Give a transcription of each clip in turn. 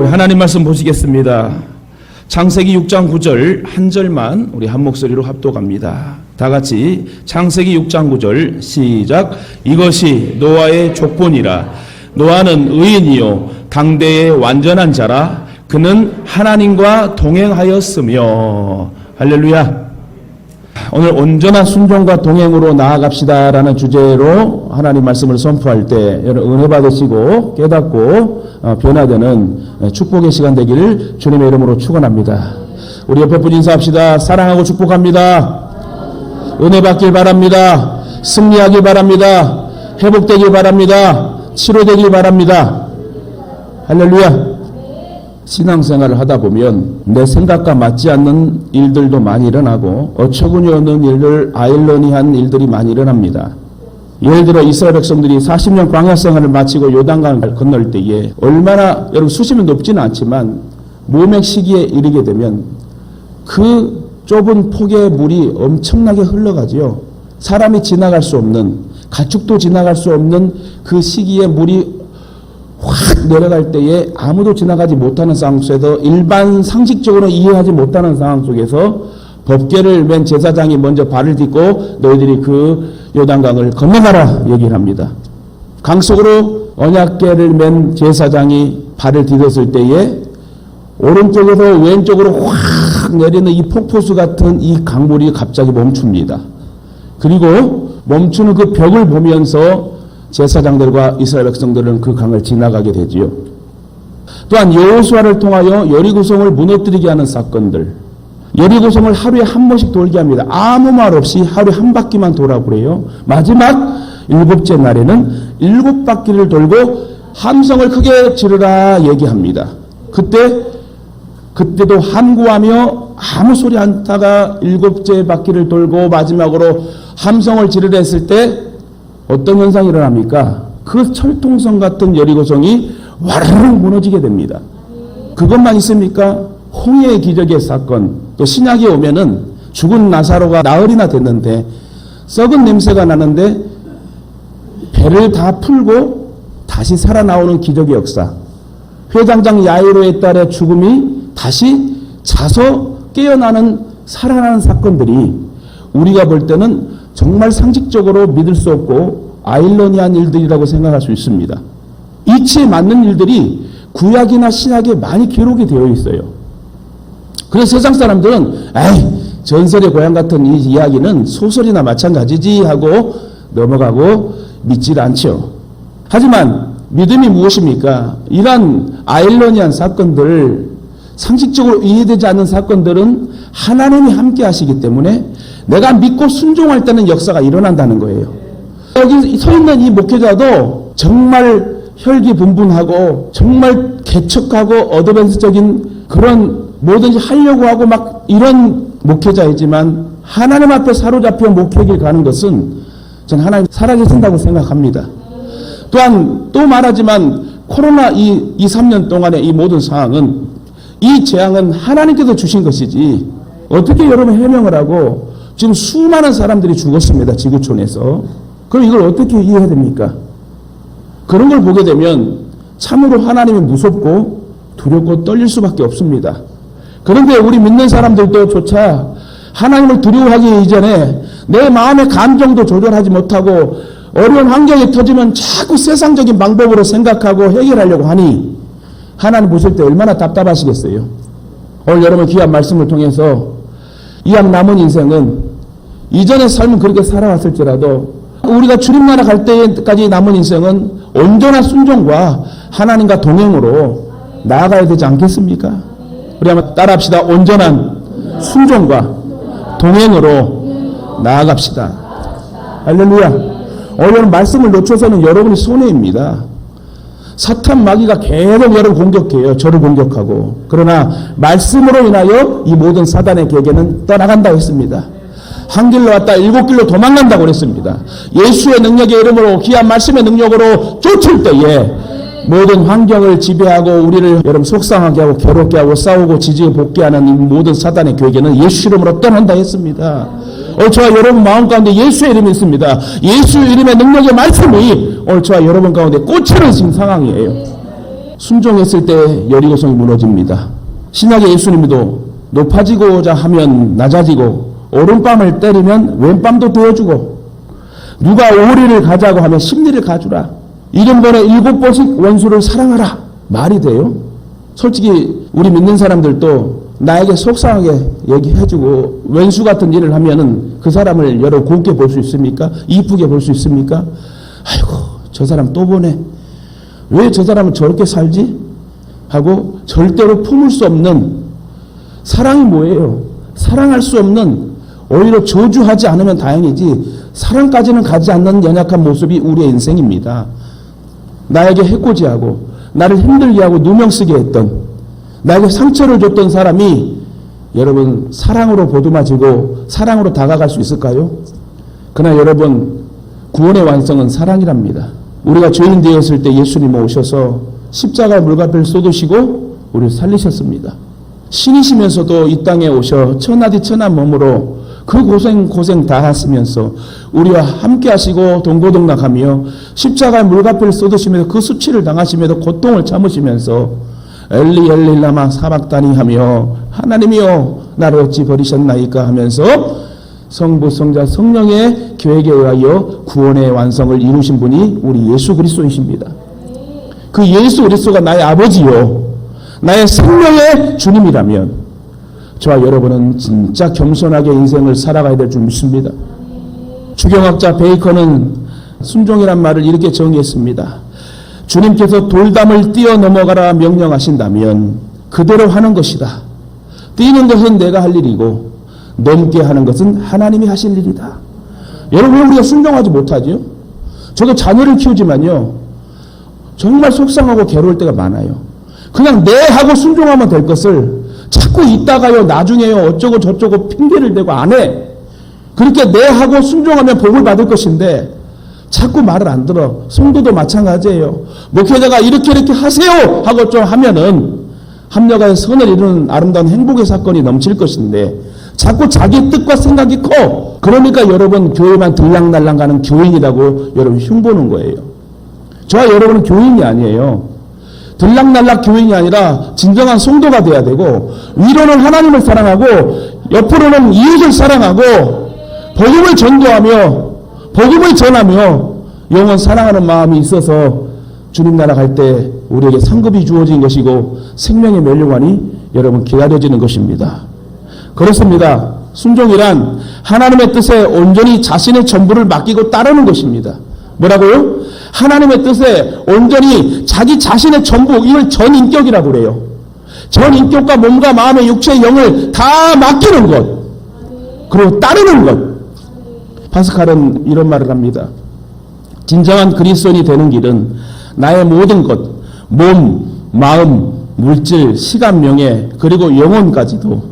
우리 하나님 말씀 보시겠습니다. 창세기 6장 9절 한 절만 우리 한 목소리로 합독합니다. 다 같이 창세기 6장 9절 시작. 이것이 노아의 족본이라. 노아는 의인이요 당대의 완전한 자라. 그는 하나님과 동행하였으며. 할렐루야. 오늘 온전한 순종과 동행으로 나아갑시다라는 주제로 하나님 말씀을 선포할 때 여러분 은혜 받으시고 깨닫고 변화되는 축복의 시간 되기를 주님의 이름으로 축원합니다. 우리 옆에 분 인사합시다. 사랑하고 축복합니다. 은혜 받길 바랍니다. 승리하길 바랍니다. 회복되길 바랍니다. 치료되길 바랍니다. 할렐루야. 신앙생활을 하다 보면 내 생각과 맞지 않는 일들도 많이 일어나고 어처구니 없는 일들, 아이러니한 일들이 많이 일어납니다. 예를 들어 이스라엘 백성들이 40년 광야 생활을 마치고 요단강을 건널 때에 얼마나 여러분 수심이 높지는 않지만 모맥 시기에 이르게 되면 그 좁은 폭의 물이 엄청나게 흘러가지요. 사람이 지나갈 수 없는, 가축도 지나갈 수 없는 그 시기에 물이 확 내려갈 때에 아무도 지나가지 못하는 상황 속에서 일반 상식적으로 이해하지 못하는 상황 속에서 법궤를 맨 제사장이 먼저 발을 딛고 너희들이 그 요단강을 건너가라 얘기를 합니다. 강 속으로 언약궤를 맨 제사장이 발을 디뎠을 때에 오른쪽에서 왼쪽으로 확 내리는 이 폭포수 같은 이 강물이 갑자기 멈춥니다. 그리고 멈추는 그 벽을 보면서 제사장들과 이스라엘 백성들은 그 강을 지나가게 되지요. 또한 여호수아를 통하여 여리고성을 무너뜨리게 하는 사건들, 여리고성을 하루에 한 번씩 돌게 합니다. 아무 말 없이 하루에 한 바퀴만 돌아보래요. 마지막 7째 날에는 7바퀴를 돌고 함성을 크게 지르라 얘기합니다. 그때도 함구하며 아무 소리 안 타가 7째 바퀴를 돌고 마지막으로 함성을 지르라 했을 때 어떤 현상이 일어납니까? 그 철통성 같은 여리고성이 와르르 무너지게 됩니다. 그것만 있습니까? 홍해의 기적의 사건, 또 신약에 오면은 죽은 나사로가 나흘이나 됐는데 썩은 냄새가 나는데 배를 다 풀고 다시 살아나오는 기적의 역사, 회장장 야이로의 딸의 죽음이 다시 자서 깨어나는 살아나는 사건들이 우리가 볼 때는 정말 상식적으로 믿을 수 없고 아이러니한 일들이라고 생각할 수 있습니다. 이치에 맞는 일들이 구약이나 신약에 많이 기록이 되어 있어요. 그래서 세상 사람들은 에이 전설의 고향 같은 이 이야기는 소설이나 마찬가지지 하고 넘어가고 믿질 않죠. 하지만 믿음이 무엇입니까? 이러한 아이러니한 사건들, 상식적으로 이해되지 않는 사건들은 하나님이 함께 하시기 때문에 내가 믿고 순종할 때는 역사가 일어난다는 거예요. 여기 서 있는 이 목회자도 정말 혈기분분하고 정말 개척하고 어드밴스적인 그런 뭐든지 하려고 하고 막 이런 목회자이지만 하나님 앞에 사로잡혀 목회길 가는 것은 저는 하나님 살아계신다고 생각합니다. 또한 또 말하지만 코로나 2, 3년 동안의 이 모든 상황은 이 재앙은 하나님께서 주신 것이지 어떻게 여러분 해명을 하고 지금 수많은 사람들이 죽었습니다. 지구촌에서. 그럼 이걸 어떻게 이해해야 됩니까? 그런 걸 보게 되면 참으로 하나님이 무섭고 두렵고 떨릴 수밖에 없습니다. 그런데 우리 믿는 사람들도 조차 하나님을 두려워하기 이전에 내 마음의 감정도 조절하지 못하고 어려운 환경이 터지면 자꾸 세상적인 방법으로 생각하고 해결하려고 하니 하나님 보실 때 얼마나 답답하시겠어요. 오늘 여러분 귀한 말씀을 통해서 이 한 남은 인생은 이전의 삶은 그렇게 살아왔을지라도 우리가 주님 나라 갈 때까지 남은 인생은 온전한 순종과 하나님과 동행으로 나아가야 되지 않겠습니까? 우리 한번 따라합시다. 온전한 순종과 동행으로 나아갑시다. 할렐루야. 오늘 말씀을 놓쳐서는 여러분이 손해입니다. 사탄 마귀가 계속 여러분 공격해요. 저를 공격하고. 그러나 말씀으로 인하여 이 모든 사단의 계계는 떠나간다고 했습니다. 한 길로 왔다 7길로 도망간다고 그랬습니다. 예수의 능력의 이름으로 귀한 말씀의 능력으로 쫓을 때에 모든 환경을 지배하고 우리를 여러분 속상하게 하고 괴롭게 하고 싸우고 지지에 복귀하는 이 모든 사단의 계계는 예수 이름으로 떠난다 했습니다. 오늘 저와 여러분 마음 가운데 예수의 이름이 있습니다. 예수 이름의 능력의 말씀이 오늘 저와 여러분 가운데 꽂히는 지금 상황이에요. 순종했을 때 여리고성이 무너집니다. 신약의 예수님도 높아지고자 하면 낮아지고 오른뺨을 때리면 왼뺨도 도와주고 누가 오리를 가자고 하면 십리를 가주라. 70번에 7번씩 원수를 사랑하라. 말이 돼요? 솔직히 우리 믿는 사람들도 나에게 속상하게 얘기해주고 원수 같은 일을 하면은 그 사람을 여러 곱게 볼 수 있습니까? 이쁘게 볼 수 있습니까? 아이고 저 사람 또 보네. 왜 저 사람은 저렇게 살지? 하고 절대로 품을 수 없는 사랑이 뭐예요? 사랑할 수 없는 오히려 저주하지 않으면 다행이지 사랑까지는 가지 않는 연약한 모습이 우리의 인생입니다. 나에게 해코지하고 나를 힘들게 하고 누명쓰게 했던 나에게 상처를 줬던 사람이 여러분 사랑으로 보듬어지고 사랑으로 다가갈 수 있을까요? 그러나 여러분 구원의 완성은 사랑이랍니다. 우리가 죄인 되었을 때 예수님 오셔서 십자가의 물가피를 쏟으시고 우리를 살리셨습니다. 신이시면서도 이 땅에 오셔 천하디 천한 몸으로 그 고생 다 하시면서 우리와 함께 하시고 동고동락하며 십자가의 물가피를 쏟으시면서 그 수치를 당하시면서 고통을 참으시면서 엘리 엘리 라마 사박다니 하며 하나님이여 나를 어찌 버리셨나이까 하면서 성부 성자 성령의 계획에 의하여 구원의 완성을 이루신 분이 우리 예수 그리스도이십니다. 그 예수 그리스도가 나의 아버지요 나의 생명의 주님이라면 저와 여러분은 진짜 겸손하게 인생을 살아가야 될 줄 믿습니다. 주경학자 베이컨은 순종이란 말을 이렇게 정의했습니다. 주님께서 돌담을 뛰어넘어가라 명령하신다면 그대로 하는 것이다. 뛰는 것은 내가 할 일이고 넘게 하는 것은 하나님이 하실 일이다. 여러분 왜 우리가 순종하지 못하죠? 저도 자녀를 키우지만요 정말 속상하고 괴로울 때가 많아요. 그냥 네 하고 순종하면 될 것을 자꾸 이따가요 나중에요 어쩌고 저쩌고 핑계를 대고 안 해. 그렇게 네 하고 순종하면 복을 받을 것인데 자꾸 말을 안 들어. 성도도 마찬가지예요. 목회자가 이렇게 하세요 하고 좀 하면은 합력하여 선을 이루는 아름다운 행복의 사건이 넘칠 것인데 자꾸 자기 뜻과 생각이 커. 그러니까 여러분 교회만 들락날락 가는 교인이라고 여러분 흉보는 거예요. 저와 여러분은 교인이 아니에요. 들락날락 교인이 아니라 진정한 성도가 돼야 되고 위로는 하나님을 사랑하고 옆으로는 이웃을 사랑하고 복음을 전도하며 복음을 전하며 영원 사랑하는 마음이 있어서 주님 나라 갈 때 우리에게 상급이 주어진 것이고 생명의 멸류관이 여러분 기다려지는 것입니다. 그렇습니다. 순종이란 하나님의 뜻에 온전히 자신의 전부를 맡기고 따르는 것입니다. 뭐라고요? 하나님의 뜻에 온전히 자기 자신의 전부, 이걸 전인격이라고 그래요. 전인격과 몸과 마음의 육체의 영을 다 맡기는 것. 그리고 따르는 것. 파스칼은 이런 말을 합니다. 진정한 그리스도인이 되는 길은 나의 모든 것, 몸, 마음, 물질, 시간, 명예, 그리고 영혼까지도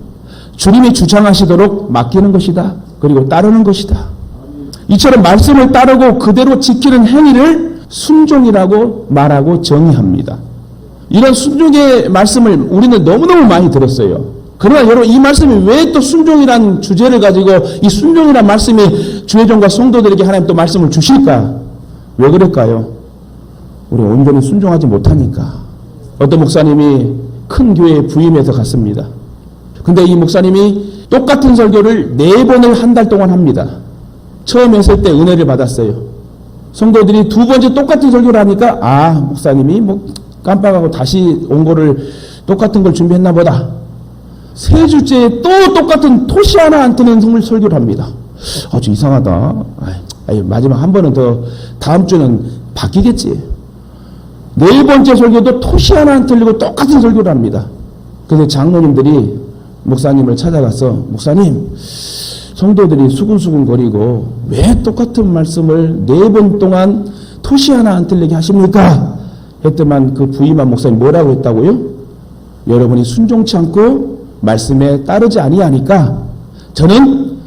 주님이 주장하시도록 맡기는 것이다. 그리고 따르는 것이다. 이처럼 말씀을 따르고 그대로 지키는 행위를 순종이라고 말하고 정의합니다. 이런 순종의 말씀을 우리는 너무너무 많이 들었어요. 그러나 여러분 이 말씀이 왜 또 순종이란 주제를 가지고 이 순종이란 말씀이 주회종과 성도들에게 하나님 또 말씀을 주실까? 왜 그럴까요? 우리 온전히 순종하지 못하니까. 어떤 목사님이 큰 교회에 부임해서 갔습니다. 근데 이 목사님이 똑같은 설교를 4번을 한 달 동안 합니다. 처음 했을 때 은혜를 받았어요. 성도들이 2번째 똑같은 설교를 하니까 목사님이 깜빡하고 다시 온 거를 똑같은 걸 준비했나 보다. 3주째에 또 똑같은 토시 하나 안 뜨는 설교를 합니다. 좀 이상하다. 마지막 한 번은 더 다음 주는 바뀌겠지. 4번째 설교도 토시 하나 안 틀리고 똑같은 설교를 합니다. 그래서 장로님들이 목사님을 찾아가서 목사님 성도들이 수근수근 거리고 왜 똑같은 말씀을 4번 동안 토시 하나 안 틀리게 하십니까? 했더만 그 부임한 목사님 뭐라고 했다고요? 여러분이 순종치 않고 말씀에 따르지 아니하니까 저는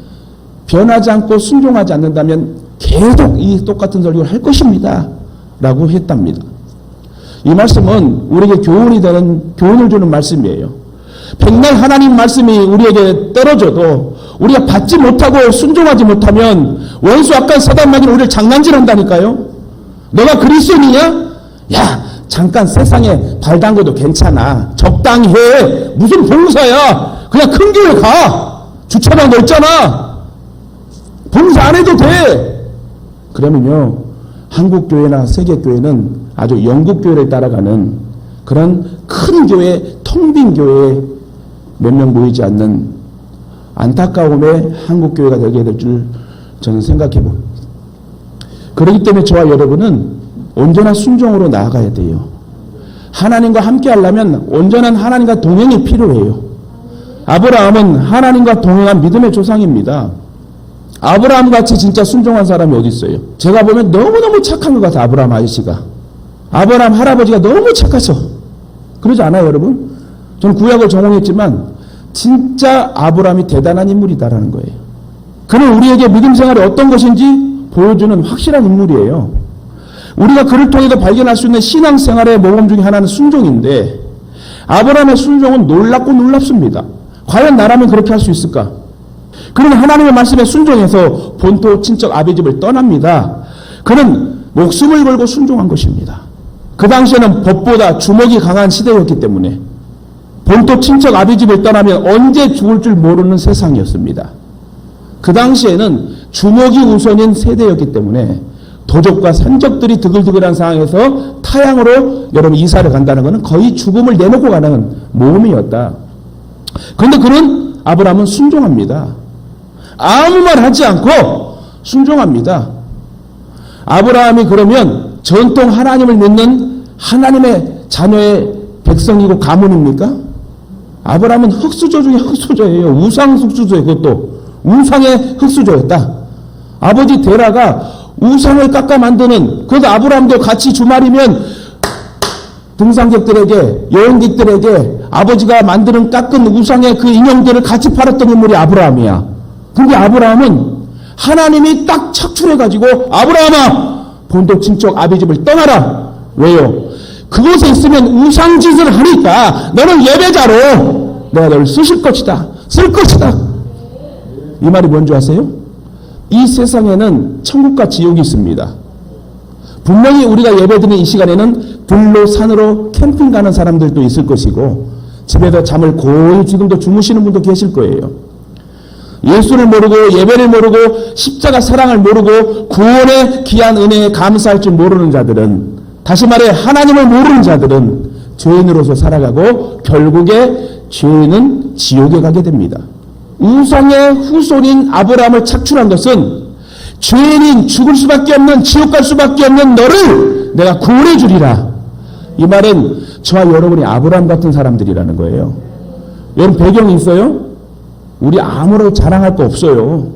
변하지 않고 순종하지 않는다면 계속 이 똑같은 설교를 할 것입니다. 라고 했답니다. 이 말씀은 우리에게 교훈을 주는 말씀이에요. 백날 하나님 말씀이 우리에게 떨어져도 우리가 받지 못하고 순종하지 못하면 원수 악한 사단 마귀는 우리를 장난질한다니까요. 너가 그리스도인이냐? 야, 잠깐 세상에 발 담궈도 괜찮아. 적당히 해. 무슨 봉사야. 그냥 큰 교회 가. 주차장 넓잖아. 봉사 안 해도 돼. 그러면요, 한국교회나 세계교회는 아주 영국교회를 따라가는 그런 큰 교회, 텅 빈 교회에 몇 명 모이지 않는 안타까움의 한국교회가 되게 될 줄 저는 생각해 봅니다. 그렇기 때문에 저와 여러분은 온전한 순종으로 나아가야 돼요. 하나님과 함께 하려면 온전한 하나님과 동행이 필요해요. 아브라함은 하나님과 동행한 믿음의 조상입니다. 아브라함 같이 진짜 순종한 사람이 어디 있어요? 제가 보면 너무너무 착한 것 같아요. 아브라함 아저씨가. 아브라함 할아버지가 너무 착하셔. 그러지 않아요, 여러분? 저는 구약을 전공했지만 진짜 아브라함이 대단한 인물이다라는 거예요. 그는 우리에게 믿음 생활이 어떤 것인지 보여주는 확실한 인물이에요. 우리가 그를 통해서 발견할 수 있는 신앙생활의 모범 중에 하나는 순종인데, 아브라함의 순종은 놀랍고 놀랍습니다. 과연 나라면 그렇게 할 수 있을까? 그는 하나님의 말씀에 순종해서 본토 친척 아비 집을 떠납니다. 그는 목숨을 걸고 순종한 것입니다. 그 당시에는 법보다 주먹이 강한 시대였기 때문에 본토 친척 아비 집을 떠나면 언제 죽을 줄 모르는 세상이었습니다. 그 당시에는 주먹이 우선인 세대였기 때문에 도적과 산적들이 드글드글한 상황에서 타향으로 여러분 이사를 간다는 것은 거의 죽음을 내놓고 가는 모험이었다. 그런데 그는 아브라함은 순종합니다. 아무 말 하지 않고 순종합니다. 아브라함이 그러면 전통 하나님을 믿는 하나님의 자녀의 백성이고 가문입니까? 아브라함은 흙수저 중에 흙수저예요. 우상 흙수저예요. 그것도 우상의 흙수저였다. 아버지 데라가 우상을 깎아 만드는, 그래서 아브라함도 같이 주말이면 등산객들에게, 여행객들에게 아버지가 만드는 깎은 우상의 그 인형들을 같이 팔았던 인물이 아브라함이야. 근데 아브라함은 하나님이 딱 착출해가지고 아브라함아, 본토 친척 아비 집을 떠나라. 왜요? 그곳에 있으면 우상짓을 하니까 너는 예배자로 내가 너를 쓰실 것이다. 쓸 것이다. 이 말이 뭔지 아세요? 이 세상에는 천국과 지옥이 있습니다. 분명히 우리가 예배드리는 이 시간에는 들로 산으로 캠핑 가는 사람들도 있을 것이고 집에서 잠을 고이 지금도 주무시는 분도 계실 거예요. 예수를 모르고 예배를 모르고 십자가 사랑을 모르고 구원의 귀한 은혜에 감사할 줄 모르는 자들은, 다시 말해 하나님을 모르는 자들은 죄인으로서 살아가고 결국에 죄인은 지옥에 가게 됩니다. 우상의 후손인 아브라함을 착출한 것은 죄인인 죽을 수밖에 없는, 지옥 갈 수밖에 없는 너를 내가 구원해 주리라. 이 말은 저와 여러분이 아브라함 같은 사람들이라는 거예요. 여러분 배경이 있어요? 우리 아무런 자랑할 거 없어요.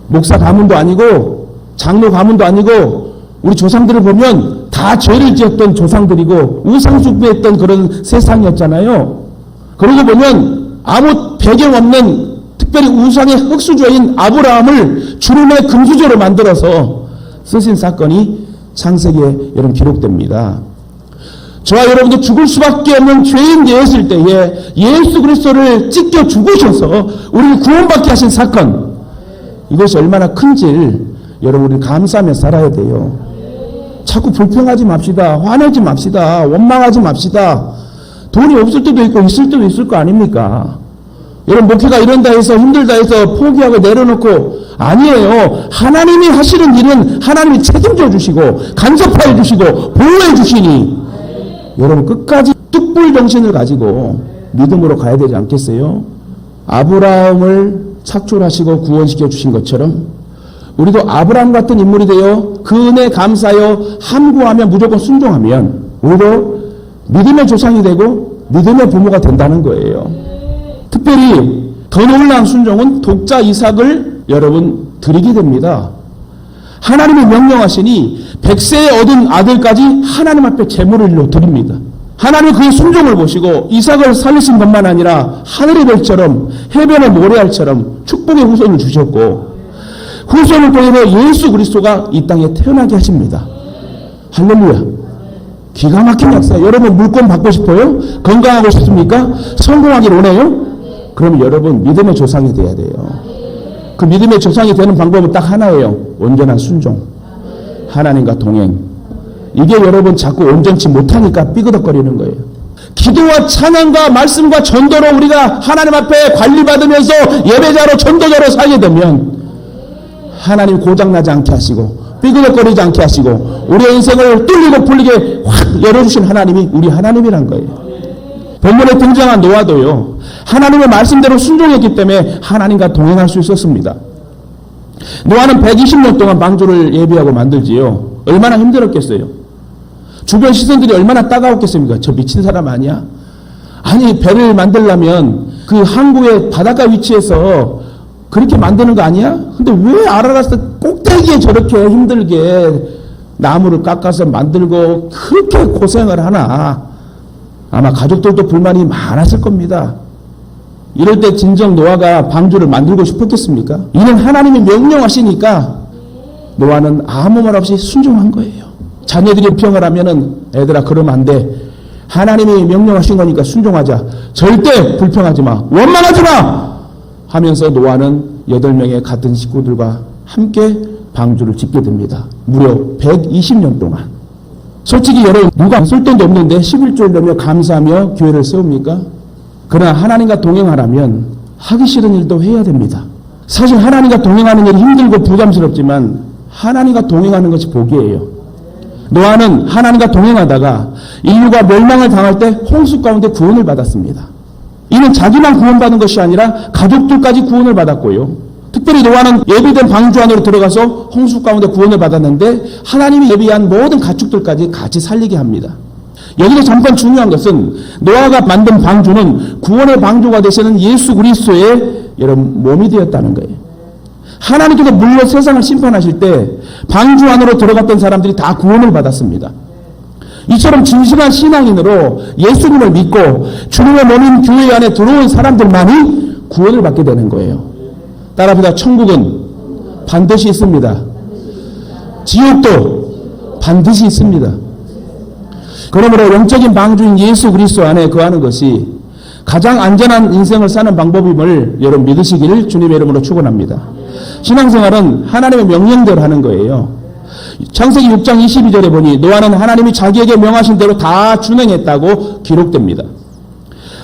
목사 가문도 아니고 장로 가문도 아니고 우리 조상들을 보면 다 죄를 지었던 조상들이고 우상 숭배했던 그런 세상이었잖아요. 그러고 보면 아무 배경 없는 특별히 우상의 흙수저인 아브라함을 주름의 금수저로 만들어서 쓰신 사건이 창세기에 여러분 기록됩니다. 저와 여러분도 죽을 수밖에 없는 죄인 되었을 때에 예수 그리스도를 찢겨 죽으셔서 우리를 구원받게 하신 사건, 이것이 얼마나 큰지 여러분 우리 감사하며 살아야 돼요. 자꾸 불평하지 맙시다. 화내지 맙시다. 원망하지 맙시다. 돈이 없을 때도 있고 있을 때도 있을 거 아닙니까? 여러분 목회가 이런다 해서 힘들다 해서 포기하고 내려놓고, 아니에요. 하나님이 하시는 일은 하나님이 책임져 주시고 간섭하여 주시고 보호해 주시니 여러분 끝까지 뚝불 정신을 가지고 믿음으로 가야 되지 않겠어요? 아브라함을 착출하시고 구원시켜 주신 것처럼 우리도 아브라함 같은 인물이 되어 그 은혜 감사하여 함구하며 무조건 순종하면 우리도 믿음의 조상이 되고 믿음의 부모가 된다는 거예요. 특별히 더 놀라운 순종은 독자 이삭을 여러분 드리게 됩니다. 하나님이 명령하시니 100세에 얻은 아들까지 하나님 앞에 제물을 드립니다. 하나님이 그의 순종을 보시고 이삭을 살리신 것만 아니라 하늘의 별처럼 해변의 모래알처럼 축복의 후손을 주셨고 후손을 통해서 예수 그리스도가 이 땅에 태어나게 하십니다. 할렐루야. 기가 막힌 역사. 여러분 물권 받고 싶어요? 건강하고 싶습니까? 성공하길 원해요? 그럼 여러분 믿음의 조상이 돼야 돼요. 그 믿음의 조상이 되는 방법은 딱 하나예요. 온전한 순종. 하나님과 동행. 이게 여러분 자꾸 온전치 못하니까 삐그덕거리는 거예요. 기도와 찬양과 말씀과 전도로 우리가 하나님 앞에 관리받으면서 예배자로 전도자로 살게 되면 하나님 고장나지 않게 하시고 삐그덕거리지 않게 하시고 우리의 인생을 뚫리고 풀리게 확 열어주신 하나님이 우리 하나님이란 거예요. 본문에 등장한 노아도요, 하나님의 말씀대로 순종했기 때문에 하나님과 동행할 수 있었습니다. 노아는 120년 동안 방주를 예비하고 만들지요. 얼마나 힘들었겠어요. 주변 시선들이 얼마나 따가웠겠습니까? 저 미친 사람 아니야? 아니, 배를 만들려면 그 항구의 바닷가 위치에서 그렇게 만드는 거 아니야? 근데 왜 아라라스 꼭대기에 저렇게 힘들게 나무를 깎아서 만들고 그렇게 고생을 하나? 아마 가족들도 불만이 많았을 겁니다. 이럴 때 진정 노아가 방주를 만들고 싶었겠습니까? 이는 하나님이 명령하시니까 노아는 아무 말 없이 순종한 거예요. 자녀들이 평을 하면은 애들아 그러면 안 돼. 하나님이 명령하신 거니까 순종하자. 절대 불평하지 마. 원망하지 마. 하면서 노아는 8명의 같은 식구들과 함께 방주를 짓게 됩니다. 무려 120년 동안. 솔직히 여러분 누가 쓸 돈도 없는데 11조를 내며 감사하며 교회를 세웁니까? 그러나 하나님과 동행하려면 하기 싫은 일도 해야 됩니다. 사실 하나님과 동행하는 일이 힘들고 부담스럽지만 하나님과 동행하는 것이 복이에요. 노아는 하나님과 동행하다가 인류가 멸망을 당할 때 홍수 가운데 구원을 받았습니다. 이는 자기만 구원받은 것이 아니라 가족들까지 구원을 받았고요. 특별히 노아는 예비된 방주 안으로 들어가서 홍수 가운데 구원을 받았는데 하나님이 예비한 모든 가축들까지 같이 살리게 합니다. 여기서 잠깐 중요한 것은 노아가 만든 방주는 구원의 방주가 되시는 예수 그리스도의 여러분 몸이 되었다는 거예요. 하나님께서 물로 세상을 심판하실 때 방주 안으로 들어갔던 사람들이 다 구원을 받았습니다. 이처럼 진실한 신앙인으로 예수님을 믿고 주님의 몸인 교회 안에 들어온 사람들만이 구원을 받게 되는 거예요. 따라합니다. 천국은 반드시 있습니다. 지옥도 반드시 있습니다. 그러므로 영적인 방주인 예수 그리스도 안에 거하는 것이 가장 안전한 인생을 사는 방법임을 여러분 믿으시기를 주님의 이름으로 축원합니다. 신앙생활은 하나님의 명령대로 하는 거예요. 창세기 6장 22절에 보니 노아는 하나님이 자기에게 명하신 대로 다 준행했다고 기록됩니다.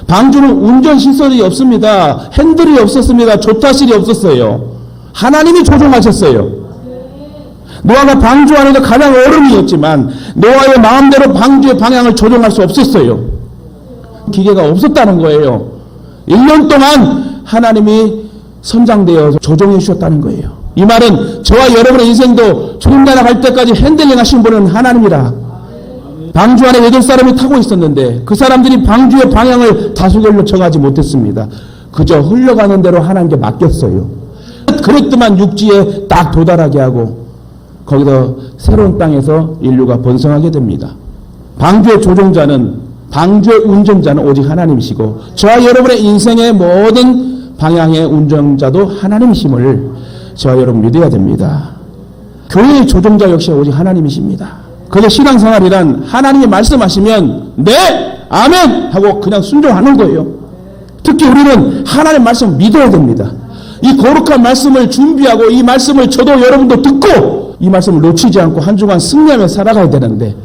방주는 운전 시설이 없습니다. 핸들이 없었습니다. 조타실이 없었어요. 하나님이 조종하셨어요. 노아가 방주 안에서 가장 어른이었지만 노아의 마음대로 방주의 방향을 조종할 수 없었어요. 기계가 없었다는 거예요. 1년 동안 하나님이 선장되어 조종해 주셨다는 거예요. 이 말은 저와 여러분의 인생도 주님 나라 갈 때까지 핸들링 하신 분은 하나님이라. 방주 안에 8사람이 타고 있었는데 그 사람들이 방주의 방향을 다수결로 정하지 못했습니다. 그저 흘러가는 대로 하나님께 맡겼어요. 그랬더만 육지에 딱 도달하게 하고 거기서 새로운 땅에서 인류가 번성하게 됩니다. 방주의 조종자는 방주의 운전자는 오직 하나님이시고 저와 여러분의 인생의 모든 방향의 운전자도 하나님이심을 저와 여러분 믿어야 됩니다. 교회의 조종자 역시 오직 하나님이십니다. 그래서 신앙생활이란 하나님이 말씀하시면 네! 아멘! 하고 그냥 순종하는 거예요. 특히 우리는 하나님 말씀을 믿어야 됩니다. 이 거룩한 말씀을 준비하고 이 말씀을 저도 여러분도 듣고 이 말씀을 놓치지 않고 한 주간 승리하며 살아가야 되는데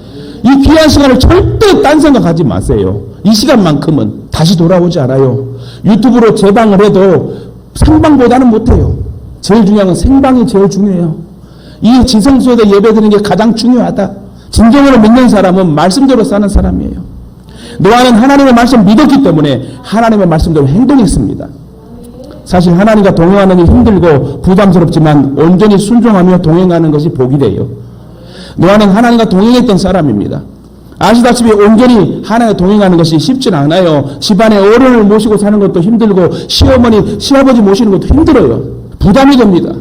이 귀한 시간을 절대 딴 생각하지 마세요. 이 시간만큼은 다시 돌아오지 않아요. 유튜브로 재방을 해도 생방보다는 못해요. 제일 중요한 건 생방이 제일 중요해요. 이 지성소에서 예배드리는 게 가장 중요하다. 진정으로 믿는 사람은 말씀대로 사는 사람이에요. 노아는 하나님의 말씀을 믿었기 때문에 하나님의 말씀대로 행동했습니다. 사실 하나님과 동행하는 게 힘들고 부담스럽지만 온전히 순종하며 동행하는 것이 복이 돼요. 노아는 하나님과 동행했던 사람입니다. 아시다시피 온전히 하나님과 동행하는 것이 쉽진 않아요. 집안에 어른을 모시고 사는 것도 힘들고 시어머니, 시아버지 모시는 것도 힘들어요. 부담이 됩니다.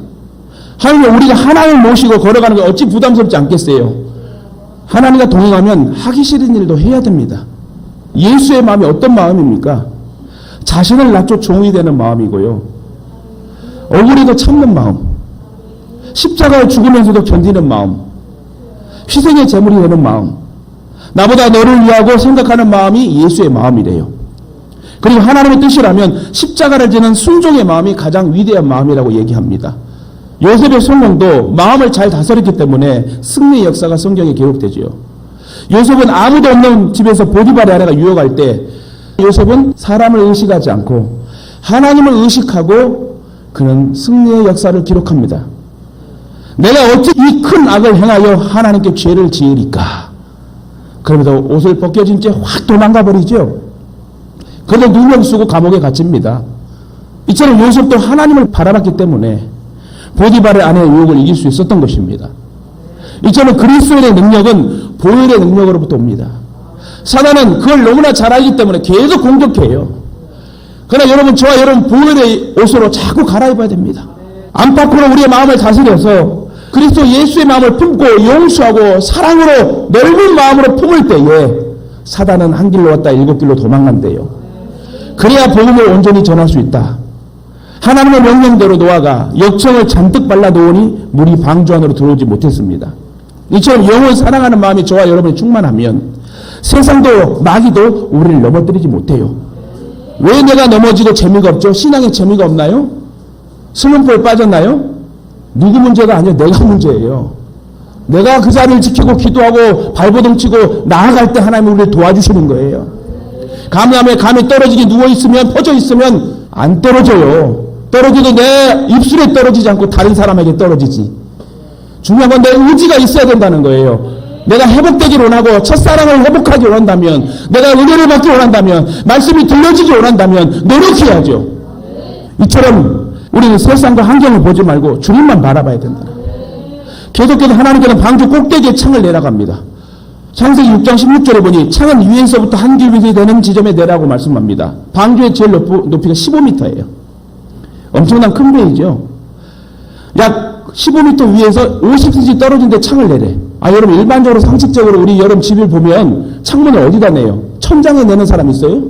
하나님 우리가 하나님을 모시고 걸어가는 게 어찌 부담스럽지 않겠어요. 하나님과 동행하면 하기 싫은 일도 해야 됩니다. 예수의 마음이 어떤 마음입니까? 자신을 낮춰 종이 되는 마음이고요. 억울해도 참는 마음. 십자가에 죽으면서도 견디는 마음. 희생의 제물이 되는 마음. 나보다 너를 위하고 생각하는 마음이 예수의 마음이래요. 그리고 하나님의 뜻이라면 십자가를 지는 순종의 마음이 가장 위대한 마음이라고 얘기합니다. 요셉의 성공도 마음을 잘 다스렸기 때문에 승리의 역사가 성경에 기록되지요. 요셉은 아무도 없는 집에서 보디발의 아내가 유혹할 때 요셉은 사람을 의식하지 않고 하나님을 의식하고 그는 승리의 역사를 기록합니다. 내가 어찌 이 큰 악을 행하여 하나님께 죄를 지으리까? 그러면서 옷을 벗겨진 채 확 도망가 버리죠. 그래서 누명 쓰고 감옥에 갇힙니다. 이처럼 요셉도 하나님을 바라봤기 때문에 보디발의 아내의 유혹을 이길 수 있었던 것입니다. 이처럼 그리스도인의 능력은 보혈의 능력으로부터 옵니다. 사단은 그걸 너무나 잘 알기 때문에 계속 공격해요. 그러나 여러분, 저와 여러분 보혈의 옷으로 자꾸 갈아입어야 됩니다. 안팎으로 우리의 마음을 다스려서 그리스도 예수의 마음을 품고 용서하고 사랑으로 넓은 마음으로 품을 때에 사단은 한 길로 왔다 7길로 도망간대요. 그래야 복음을 온전히 전할 수 있다. 하나님의 명령대로 노아가 역청을 잔뜩 발라놓으니 물이 방주 안으로 들어오지 못했습니다. 이처럼 영을 사랑하는 마음이 저와 여러분이 충만하면 세상도 마귀도 우리를 넘어뜨리지 못해요. 왜 내가 넘어지고 재미가 없죠? 신앙에 재미가 없나요? 슬럼프에 빠졌나요? 누구 문제가 아니에요. 내가 문제예요. 내가 그 자리를 지키고 기도하고 발버둥 치고 나아갈 때 하나님이 우리를 도와주시는 거예요. 감이 떨어지게 누워있으면 퍼져있으면 안 떨어져요. 떨어져도 내 입술에 떨어지지 않고 다른 사람에게 떨어지지. 중요한 건 내 의지가 있어야 된다는 거예요. 내가 회복되기 원하고 첫사랑을 회복하기 원한다면, 내가 은혜를 받기 원한다면, 말씀이 들려지기 원한다면 노력해야죠. 이처럼 우리는 세상과 환경을 보지 말고 주님만 바라봐야 된다. 계속해서 하나님께는 방주 꼭대기에 창을 내려갑니다. 창세기 6장 16절에 보니 창은 위에서부터 한 규빗이 되는 지점에 내라고 말씀합니다. 방주의 제일 높이가 15m예요. 엄청난 큰 배이죠. 약 15m 위에서 50cm 떨어진 데 창을 내래. 여러분, 일반적으로 상식적으로 우리 여러분 집을 보면 창문을 어디다 내요? 천장에 내는 사람 있어요?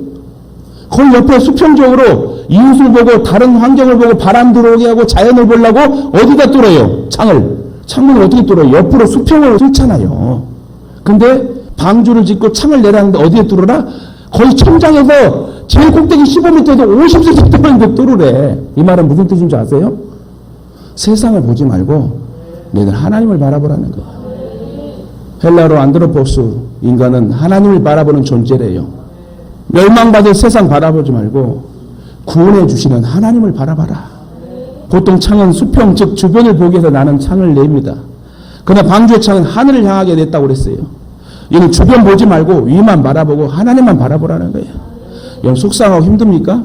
거기 옆에 수평적으로 이웃을 보고 다른 환경을 보고 바람 들어오게 하고 자연을 보려고 어디다 뚫어요? 창문을 어떻게 뚫어요? 옆으로 수평으로 뚫잖아요. 근데 방주를 짓고 창을 내라는데 어디에 뚫으라? 거의 천장에서 제일 꼭대기 15m에서 50cm 떨어진데 뚫으래. 이 말은 무슨 뜻인 줄 아세요? 세상을 보지 말고 너희들 하나님을 바라보라는 거예요. 헬라어로 안드로포스, 인간은 하나님을 바라보는 존재래요. 멸망받을 세상 바라보지 말고 구원해 주시는 하나님을 바라봐라. 보통 창은 수평, 즉 주변을 보기 위해서 나는 창을 냅니다. 그러나 방주의 창은 하늘을 향하게 냈다고 그랬어요. 이는 주변 보지 말고 위만 바라보고 하나님만 바라보라는 거예요. 여러분, 속상하고 힘듭니까?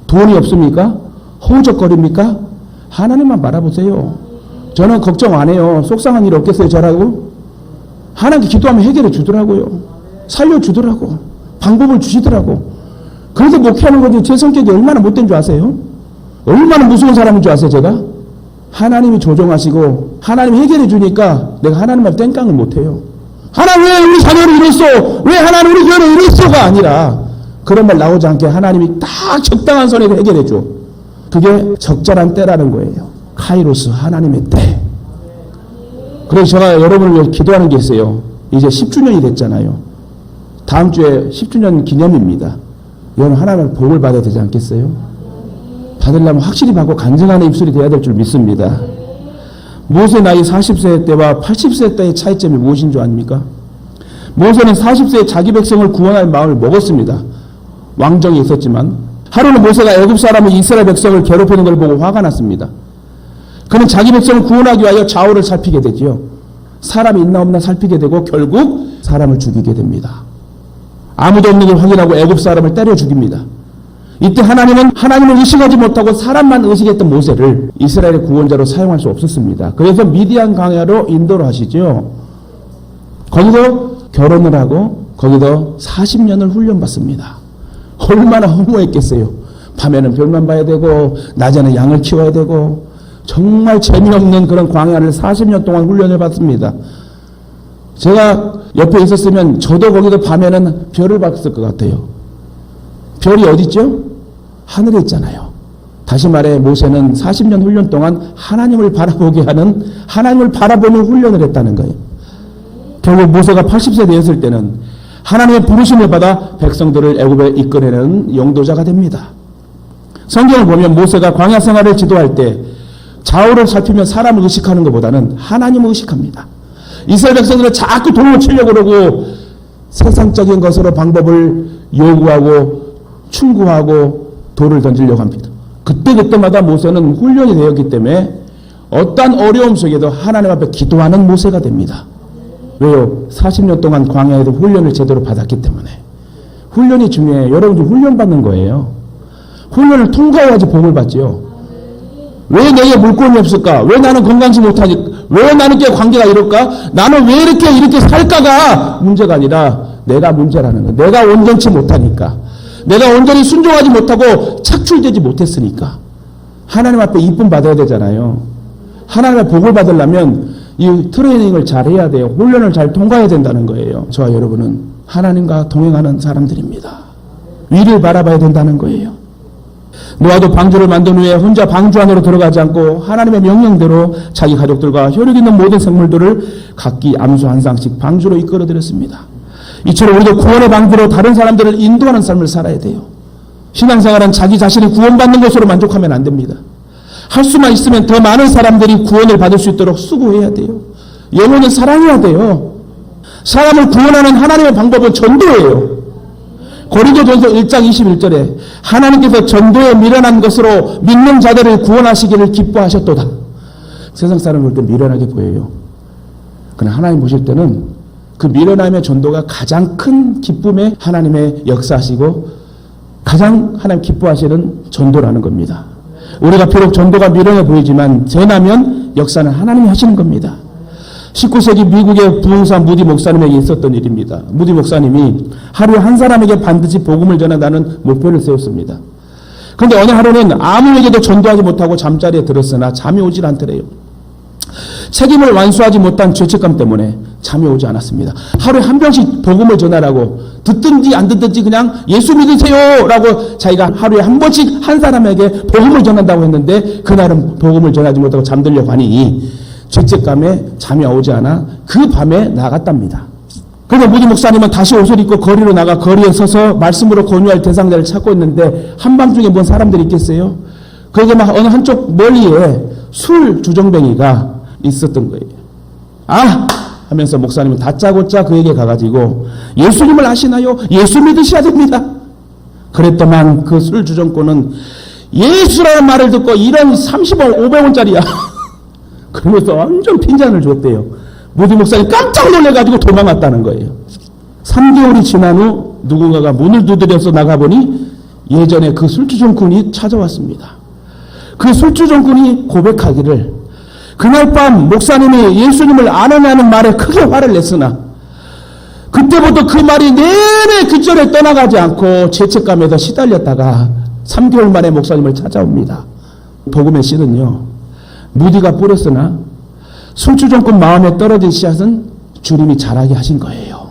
돈이 없습니까? 허우적거립니까? 하나님만 바라보세요. 저는 걱정 안 해요. 속상한 일 없겠어요, 저라고? 하나님께 기도하면 해결해 주더라고요. 살려주더라고. 방법을 주시더라고. 그래서 목회하는 거지. 제 성격이 얼마나 못된 줄 아세요? 얼마나 무서운 사람인 줄 아세요, 제가? 하나님이 조정하시고 하나님이 해결해 주니까 내가 하나님 말 땡깡을 못해요. 하나님 왜 우리 자녀를 이랬어? 왜 하나님 우리 교회를 이랬어가 아니라 그런 말 나오지 않게 하나님이 딱 적당한 선에서 해결해 줘. 그게 적절한 때라는 거예요. 카이로스, 하나님의 때. 그래서 제가 여러분을 위해 기도하는 게 있어요. 이제 10주년이 됐잖아요. 다음 주에 10주년 기념입니다. 여러분, 하나님의 복을 받아야 되지 않겠어요? 받으려면 확실히 받고 간증하는 입술이 돼야 될 줄 믿습니다. 모세 나이 40세 때와 80세 때의 차이점이 무엇인 줄 아닙니까? 모세는 40세에 자기 백성을 구원할 마음을 먹었습니다. 왕정이 있었지만 하루는 모세가 애굽 사람이 이스라엘 백성을 괴롭히는 걸 보고 화가 났습니다. 그는 자기 백성을 구원하기 위하여 좌우를 살피게 되지요. 사람이 있나 없나 살피게 되고 결국 사람을 죽이게 됩니다. 아무도 없는 걸 확인하고 애굽 사람을 때려 죽입니다. 이때 하나님은 하나님을 의식하지 못하고 사람만 의식했던 모세를 이스라엘의 구원자로 사용할 수 없었습니다. 그래서 미디안 광야로 인도를 하시죠. 거기서 결혼을 하고 거기서 40년을 훈련받습니다. 얼마나 허무했겠어요. 밤에는 별만 봐야 되고 낮에는 양을 키워야 되고 정말 재미없는 그런 광야를 40년 동안 훈련을 받습니다. 제가 옆에 있었으면 저도 거기서 밤에는 별을 봤을 것 같아요. 별이 어디 있죠? 하늘에 있잖아요. 다시 말해 모세는 40년 훈련 동안 하나님을 바라보게 하는, 하나님을 바라보는 훈련을 했다는 거예요. 결국 모세가 80세 되었을 때는 하나님의 부르심을 받아 백성들을 애굽에 이끌어내는 영도자가 됩니다. 성경을 보면 모세가 광야 생활을 지도할 때 좌우를 살피며 사람을 의식하는 것보다는 하나님을 의식합니다. 이스라엘 백성들은 자꾸 돌을 치려고 그러고 세상적인 것으로 방법을 요구하고 충고하고 돌을 던지려고 합니다. 그때마다 모세는 훈련이 되었기 때문에 어떠한 어려움 속에도 하나님 앞에 기도하는 모세가 됩니다. 왜요? 40년 동안 광야에도 훈련을 제대로 받았기 때문에. 훈련이 중요해요. 여러분들 훈련 받는 거예요. 훈련을 통과해야지 복을 받지요. 왜 내게 물건이 없을까? 왜 나는 건강치 못하니까? 왜 나는 게 관계가 이럴까? 나는 왜 이렇게 살까가 문제가 아니라 내가 문제라는 거예요. 내가 온전치 못하니까. 내가 온전히 순종하지 못하고 착출되지 못했으니까. 하나님 앞에 이쁨 받아야 되잖아요. 하나님의 복을 받으려면 이 트레이닝을 잘 해야 돼요. 훈련을 잘 통과해야 된다는 거예요. 저와 여러분은 하나님과 동행하는 사람들입니다. 위를 바라봐야 된다는 거예요. 노아도 방주를 만든 후에 혼자 방주 안으로 들어가지 않고 하나님의 명령대로 자기 가족들과 혈육 있는 모든 생물들을 각기 암소 한 쌍씩 방주로 이끌어들였습니다. 이처럼 우리도 구원의 방주로 다른 사람들을 인도하는 삶을 살아야 돼요. 신앙생활은 자기 자신이 구원받는 것으로 만족하면 안 됩니다. 할 수만 있으면 더 많은 사람들이 구원을 받을 수 있도록 수고해야 돼요. 영혼을 사랑해야 돼요. 사람을 구원하는 하나님의 방법은 전도예요. 고린도전서 1장 21절에 하나님께서 전도에 미련한 것으로 믿는 자들을 구원하시기를 기뻐하셨도다. 세상 사람을 볼 때 미련하게 보여요. 그러나 하나님 보실 때는 그 미련함의 전도가 가장 큰 기쁨의 하나님의 역사하시고 가장 하나님 기뻐하시는 전도라는 겁니다. 우리가 비록 전도가 미련해 보이지만 전하면 역사는 하나님이 하시는 겁니다. 19세기 미국의 부흥사 무디 목사님에게 있었던 일입니다. 무디 목사님이 하루에 한 사람에게 반드시 복음을 전한다는 목표를 세웠습니다. 그런데 어느 하루는 아무에게도 전도하지 못하고 잠자리에 들었으나 잠이 오질 않더래요. 책임을 완수하지 못한 죄책감 때문에 잠이 오지 않았습니다. 하루에 한 병씩 복음을 전하라고 듣든지 안 듣든지 그냥 예수 믿으세요 라고 자기가 하루에 한 번씩 한 사람에게 복음을 전한다고 했는데 그날은 복음을 전하지 못하고 잠들려고 하니 죄책감에 잠이 오지 않아 그 밤에 나갔답니다. 그런데 무디 목사님은 다시 옷을 입고 거리로 나가 거리에 서서 말씀으로 권유할 대상자를 찾고 있는데 한밤중에 뭔 사람들이 있겠어요? 그게 막 어느 한쪽 멀리에 술 주정뱅이가 있었던 거예요. 아! 하면서 목사님은 다짜고짜 그에게 가가지고 예수님을 아시나요? 예수 믿으셔야 됩니다. 그랬더만 그 술 주정꾼은 예수라는 말을 듣고 이런 30원 500원짜리야. 그러면서 완전 핀잔을 줬대요. 무디 목사님 깜짝 놀래가지고 도망갔다는 거예요. 3개월이 지난 후 누군가가 문을 두드려서 나가보니 예전에 그 술주정꾼이 찾아왔습니다. 그 술주정꾼이 고백하기를 그날 밤 목사님이 예수님을 아느냐는 말에 크게 화를 냈으나 그때부터 그 말이 내내 그 절에 떠나가지 않고 죄책감에서 시달렸다가 3개월 만에 목사님을 찾아옵니다. 복음의 씨는요. 무디가 뿌렸으나 술주정꾼 마음에 떨어진 씨앗은 주님이 자라게 하신 거예요.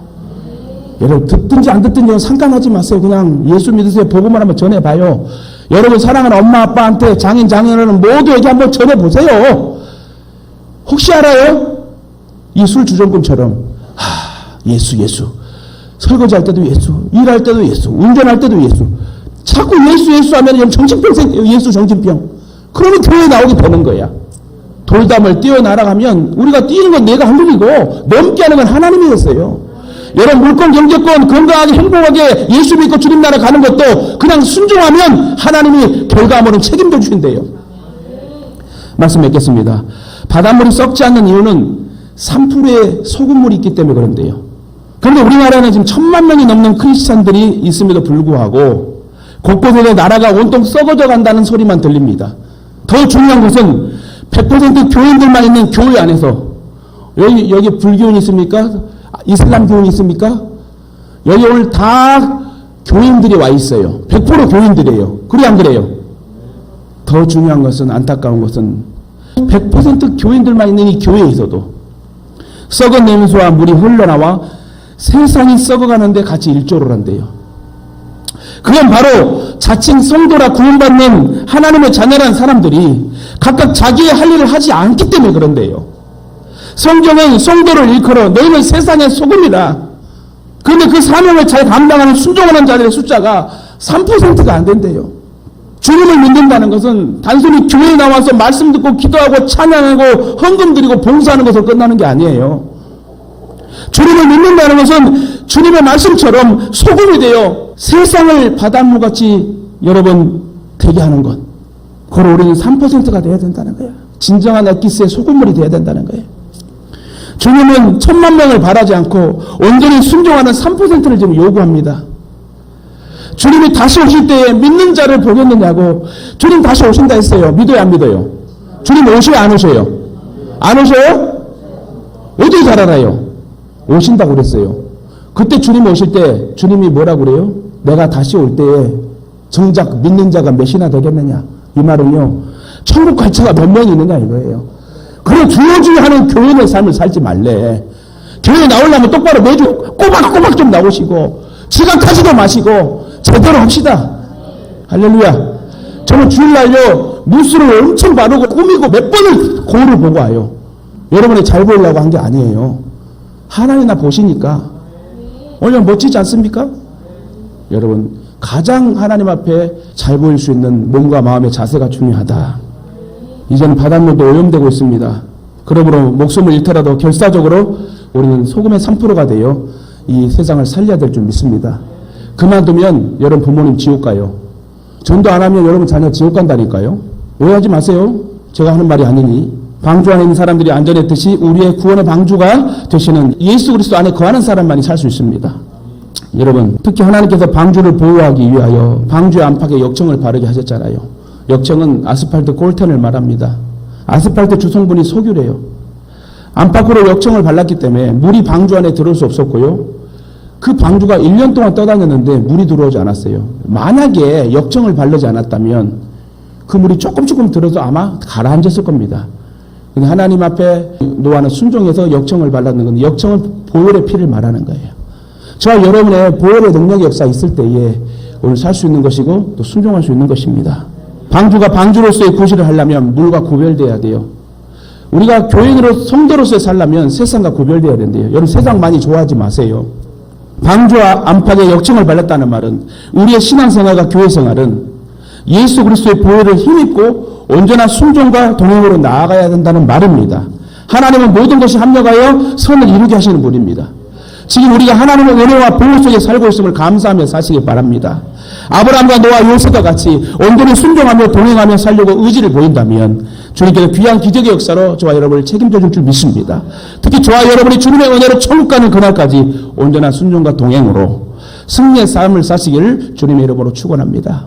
여러분 듣든지 안 듣든지 상관하지 마세요. 그냥 예수 믿으세요. 복음을 한번 전해봐요. 여러분 사랑하는 엄마 아빠한테 장인 장인어른 모두에게 한번 전해보세요. 혹시 알아요? 이 술주정꾼처럼 예수 설거지할 때도 예수, 일할 때도 예수, 운전할 때도 예수 자꾸 예수 하면 정신병 생겨요. 예수 정신병. 그러면 교회에 나오게 되는 거야. 돌담을 뛰어날아가면 우리가 뛰는 건 내가 할 일이고 넘게 하는 건 하나님이었어요. 여러분 물권 경제권 건강하게 행복하게 예수 믿고 주님 나라 가는 것도 그냥 순종하면 하나님이 결과물은 책임져 주신대요. 말씀 맺겠습니다. 바닷물이 썩지 않는 이유는 3%의 소금물이 있기 때문에 그런데요. 그런데 우리나라에는 지금 1000만 명이 넘는 크리스찬들이 있음에도 불구하고 곳곳에 나라가 온통 썩어져 간다는 소리만 들립니다. 더 중요한 것은 100% 교인들만 있는 교회 안에서 여기 불교인 있습니까? 이슬람 교인 있습니까? 여기 오늘 다 교인들이 와 있어요. 100% 교인들이에요. 그래 안 그래요? 더 중요한 것은 안타까운 것은 100% 교인들만 있는 이 교회에서도 썩은 냄새와 물이 흘러나와 세상이 썩어가는데 같이 일조를 한대요. 그건 바로 자칭 성도라 구원받는 하나님의 자녀라는 사람들이 각각 자기의 할 일을 하지 않기 때문에 그런데요. 성경은 성도를 일컬어 너희는 세상의 소금이라. 그런데 그 사명을 잘 감당하는 순종하는 자들의 숫자가 3%가 안 된대요. 주님을 믿는다는 것은 단순히 교회에 나와서 말씀 듣고 기도하고 찬양하고 헌금 드리고 봉사하는 것으로 끝나는 게 아니에요. 주님을 믿는다는 것은 주님의 말씀처럼 소금이 되어 세상을 바닷물같이 여러분 되게 하는 것. 그걸 우리는 3%가 되어야 된다는 거예요. 진정한 엑기스의 소금물이 되어야 된다는 거예요. 주님은 1000만 명을 바라지 않고 온전히 순종하는 3%를 지금 요구합니다. 주님이 다시 오실 때에 믿는 자를 보겠느냐고. 주님 다시 오신다 했어요. 믿어요, 안 믿어요? 주님 오셔요, 안 오셔요? 안 오셔요? 어떻게 잘 알아요? 오신다고 그랬어요. 그때 주님 오실 때 주님이 뭐라고 그래요? 내가 다시 올 때에 정작 믿는 자가 몇이나 되겠느냐? 이 말은요, 천국 갈 자가 몇 명이 있느냐 이거예요. 그런 주여주여하는 교인의 삶을 살지 말래. 교회 나오려면 똑바로 매주 꼬박꼬박 좀 나오시고 지각하지도 마시고 제대로 합시다. 할렐루야. 저는 주일날요 무술을 엄청 바르고 꾸미고 몇 번을 거울을 보고 와요. 여러분이 잘 보이려고 한 게 아니에요. 하나님이나 보시니까 얼마나 멋지지 않습니까? 여러분 가장 하나님 앞에 잘 보일 수 있는 몸과 마음의 자세가 중요하다. 이제는 바닷물도 오염되고 있습니다. 그러므로 목숨을 잃더라도 결사적으로 우리는 소금의 3%가 되어 이 세상을 살려야 될 줄 믿습니다. 그만두면 여러분 부모님 지옥 가요. 전도 안 하면 여러분 자녀 지옥 간다니까요. 오해하지 마세요. 제가 하는 말이 아니니. 방주 안에 있는 사람들이 안전했듯이 우리의 구원의 방주가 되시는 예수 그리스도 안에 거하는 사람만이 살 수 있습니다. 여러분 특히 하나님께서 방주를 보호하기 위하여 방주의 안팎에 역청을 바르게 하셨잖아요. 역청은 아스팔트 꼴텐을 말합니다. 아스팔트 주성분이 석유래요. 안팎으로 역청을 발랐기 때문에 물이 방주 안에 들어올 수 없었고요. 그 방주가 1년 동안 떠다녔는데 물이 들어오지 않았어요. 만약에 역청을 바르지 않았다면 그 물이 조금 들어서 아마 가라앉았을 겁니다. 근데 하나님 앞에 노아는 순종해서 역청을 발랐는 건데 역청은 보혈의 피를 말하는 거예요. 저와 여러분의 보혈의 능력의 역사 있을 때에 오늘 살 수 있는 것이고 또 순종할 수 있는 것입니다. 방주가 방주로서의 구실을 하려면 물과 구별돼야 돼요. 우리가 교인으로 성도로서의 살려면 세상과 구별돼야 된대요. 여러분 세상 많이 좋아하지 마세요. 방주와 안팎에 역청을 발랐다는 말은 우리의 신앙생활과 교회생활은 예수 그리스도의 보혈을 힘입고 온전한 순종과 동행으로 나아가야 된다는 말입니다. 하나님은 모든 것이 합력하여 선을 이루게 하시는 분입니다. 지금 우리가 하나님의 은혜와 보호 속에 살고 있음을 감사하며 사시기 바랍니다. 아브라함과 노아 요셉과 같이 온전히 순종하며 동행하며 살려고 의지를 보인다면 주님께서 귀한 기적의 역사로 저와 여러분을 책임져 줄 줄 믿습니다. 특히 저와 여러분이 주님의 은혜로 천국 가는 그날까지 온전한 순종과 동행으로 승리의 삶을 사시기를 주님의 이름으로 축원합니다.